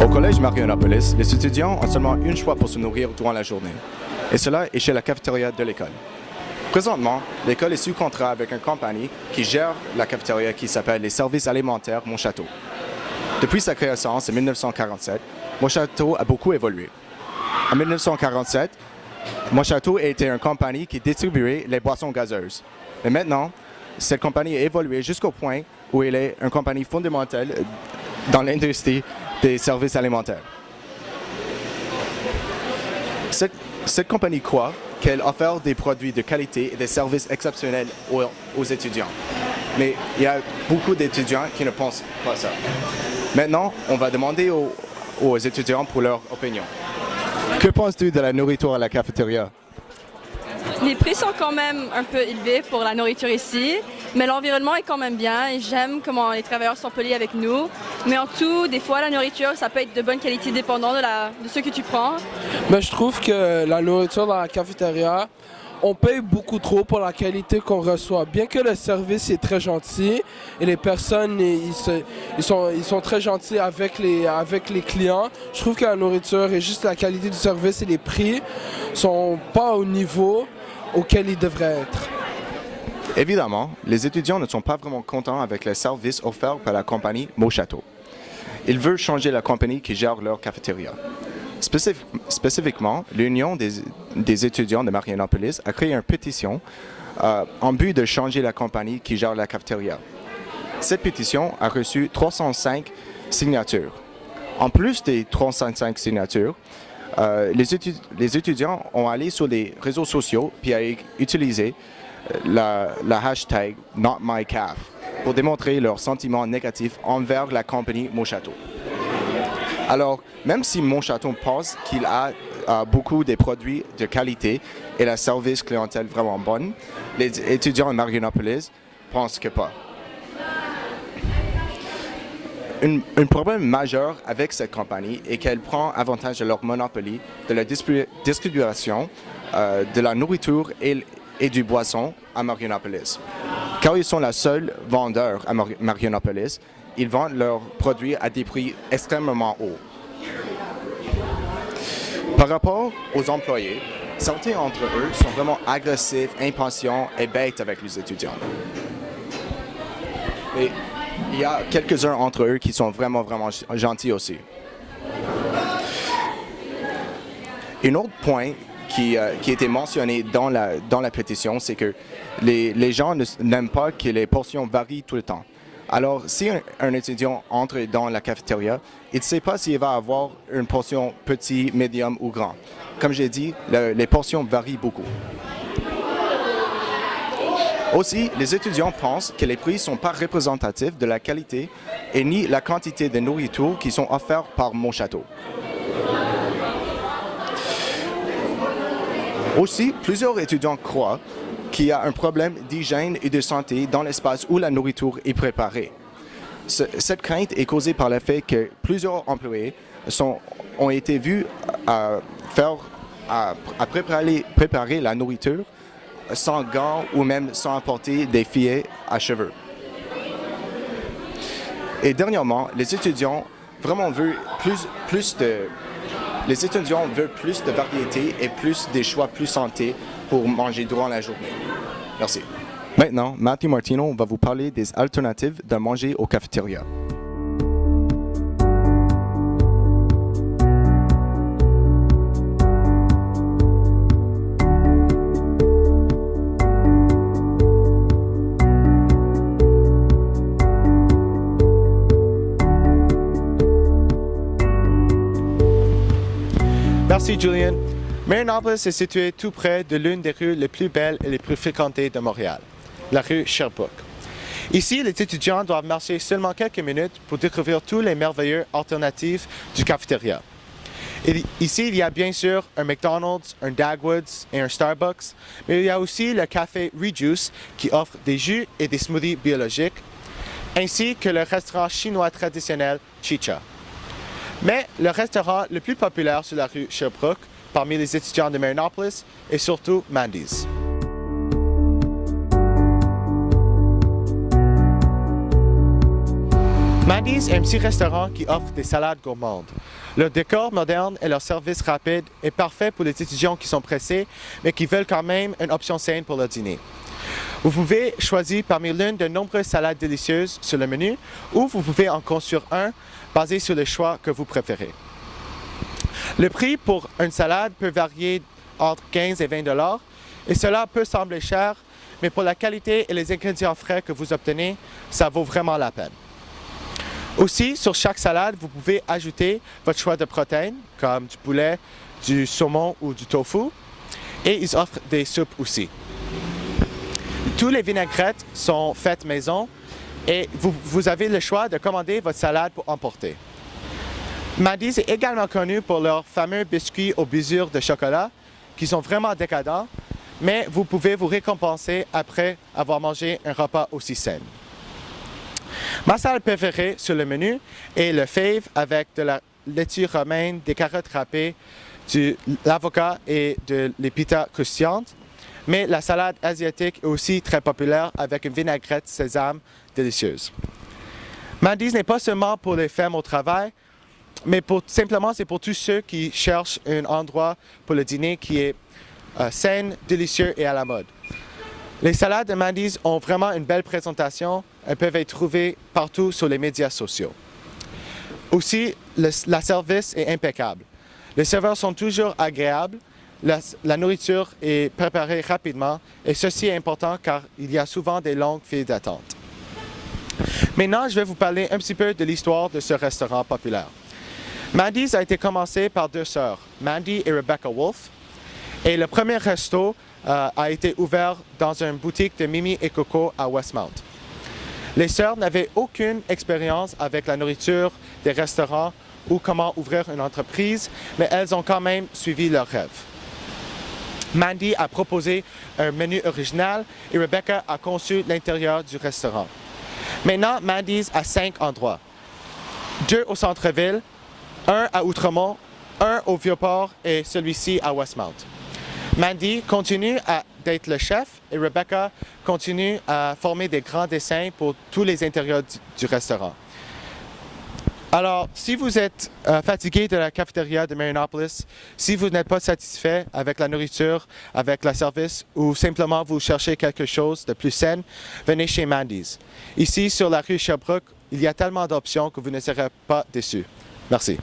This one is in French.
Au collège Marianopolis, les étudiants ont seulement un choix pour se nourrir durant la journée. Et cela est chez la cafétéria de l'école. Présentement, l'école est sous contrat avec une compagnie qui gère la cafétéria qui s'appelle les Services alimentaires Montchâteau. Depuis sa création en 1947, Montchâteau a beaucoup évolué. En 1947, Montchâteau a été une compagnie qui distribuait les boissons gazeuses. Mais maintenant, cette compagnie a évolué jusqu'au point où elle est une compagnie fondamentale dans l'industrie des services alimentaires. Cette compagnie croit qu'elle offre des produits de qualité et des services exceptionnels aux étudiants. Mais il y a beaucoup d'étudiants qui ne pensent pas ça. Maintenant, on va demander aux étudiants pour leur opinion. Que penses-tu de la nourriture à la cafétéria? Les prix sont quand même un peu élevés pour la nourriture ici, mais l'environnement est quand même bien et j'aime comment les travailleurs sont polis avec nous. Mais en tout, des fois, la nourriture, ça peut être de bonne qualité dépendant de ce que tu prends. Mais je trouve que la nourriture dans la cafétéria, on paye beaucoup trop pour la qualité qu'on reçoit. Bien que le service est très gentil et les personnes ils sont très gentils avec les clients, je trouve que la nourriture et juste la qualité du service et les prix sont pas au niveau auquel ils devraient être. Évidemment, les étudiants ne sont pas vraiment contents avec les services offerts par la compagnie Montchâteau. Ils veulent changer la compagnie qui gère leur cafétéria. Spécifiquement, l'Union des étudiants de Marianopolis a créé une pétition en but de changer la compagnie qui gère la cafétéria. Cette pétition a reçu 305 signatures. En plus des 305 signatures, les étudiants ont allé sur les réseaux sociaux puis ont utilisé la hashtag #NotMyCaf pour démontrer leurs sentiments négatifs envers la compagnie Montchâteau. Alors, même si Montchâteau pense qu'il a beaucoup de produits de qualité et la service clientèle vraiment bonne, les étudiants de Marianopolis pensent que pas. Un problème majeur avec cette compagnie est qu'elle prend avantage de leur monopole de la distribution de la nourriture et du boisson à Marianopolis. Car ils sont la seule vendeur à Marianopolis, ils vendent leurs produits à des prix extrêmement hauts. Par rapport aux employés, certains d'entre eux sont vraiment agressifs, impatients et bêtes avec les étudiants. Et il y a quelques-uns d'entre eux qui sont vraiment gentils aussi. Un autre point qui a été mentionné dans la pétition, c'est que les gens n'aiment pas que les portions varient tout le temps. Alors, si un étudiant entre dans la cafétéria, il ne sait pas s'il va avoir une portion petit, médium ou grand. Comme j'ai dit, les portions varient beaucoup. Aussi, les étudiants pensent que les prix ne sont pas représentatifs de la qualité et ni la quantité de nourriture qui sont offertes par Montchâteau. Aussi, plusieurs étudiants croient qu'il y a un problème d'hygiène et de santé dans l'espace où la nourriture est préparée. Cette crainte est causée par le fait que plusieurs employés ont été vus à préparer la nourriture sans gants ou même sans apporter des filets à cheveux. Et dernièrement, les étudiants veulent plus de variété et plus des choix plus santé pour manger durant la journée. Merci. Maintenant, Matthew Martino va vous parler des alternatives de manger au cafétéria. Merci Julian. Marianopolis est située tout près de l'une des rues les plus belles et les plus fréquentées de Montréal, la rue Sherbrooke. Ici, les étudiants doivent marcher seulement quelques minutes pour découvrir tous les merveilleux alternatives du cafétéria. Ici, il y a bien sûr un McDonald's, un Dagwoods et un Starbucks, mais il y a aussi le café Rejuice qui offre des jus et des smoothies biologiques, ainsi que le restaurant chinois traditionnel Chicha. Mais le restaurant le plus populaire sur la rue Sherbrooke, parmi les étudiants de Marianopolis, est surtout Mandy's. Mandy's est un petit restaurant qui offre des salades gourmandes. Leur décor moderne et leur service rapide est parfait pour les étudiants qui sont pressés, mais qui veulent quand même une option saine pour leur dîner. Vous pouvez choisir parmi l'une de nombreuses salades délicieuses sur le menu, ou vous pouvez en construire un basé sur le choix que vous préférez. Le prix pour une salade peut varier entre 15 et 20 $, et cela peut sembler cher, mais pour la qualité et les ingrédients frais que vous obtenez, ça vaut vraiment la peine. Aussi, sur chaque salade, vous pouvez ajouter votre choix de protéines, comme du poulet, du saumon ou du tofu, et ils offrent des soupes aussi. Tous les vinaigrettes sont faites maison et vous avez le choix de commander votre salade pour emporter. Mandy's est également connu pour leurs fameux biscuits aux brisures de chocolat qui sont vraiment décadents, mais vous pouvez vous récompenser après avoir mangé un repas aussi sain. Ma salade préférée sur le menu est le fave avec de la laitue romaine, des carottes râpées, de l'avocat et de l'épita croustillante. Mais la salade asiatique est aussi très populaire avec une vinaigrette sésame délicieuse. Mandy's n'est pas seulement pour les femmes au travail, mais simplement c'est pour tous ceux qui cherchent un endroit pour le dîner qui est sain, délicieux et à la mode. Les salades de Mandy's ont vraiment une belle présentation. Elles peuvent être trouvées partout sur les médias sociaux. Aussi, le service est impeccable. Les serveurs sont toujours agréables. La nourriture est préparée rapidement et ceci est important car il y a souvent des longues files d'attente. Maintenant, je vais vous parler un petit peu de l'histoire de ce restaurant populaire. Mandy's a été commencé par deux sœurs, Mandy et Rebecca Wolf, et le premier resto a été ouvert dans une boutique de Mimi et Coco à Westmount. Les sœurs n'avaient aucune expérience avec la nourriture des restaurants ou comment ouvrir une entreprise, mais elles ont quand même suivi leur rêve. Mandy a proposé un menu original et Rebecca a conçu l'intérieur du restaurant. Maintenant, Mandy's a 5 endroits. 2 au centre-ville, 1 à Outremont, 1 au Vieux-Port et celui-ci à Westmount. Mandy continue d'être le chef et Rebecca continue à former des grands dessins pour tous les intérieurs du restaurant. Alors, si vous êtes fatigué de la cafétéria de Marianopolis, si vous n'êtes pas satisfait avec la nourriture, avec le service ou simplement vous cherchez quelque chose de plus sain, venez chez Mandy's. Ici, sur la rue Sherbrooke, il y a tellement d'options que vous ne serez pas déçus. Merci.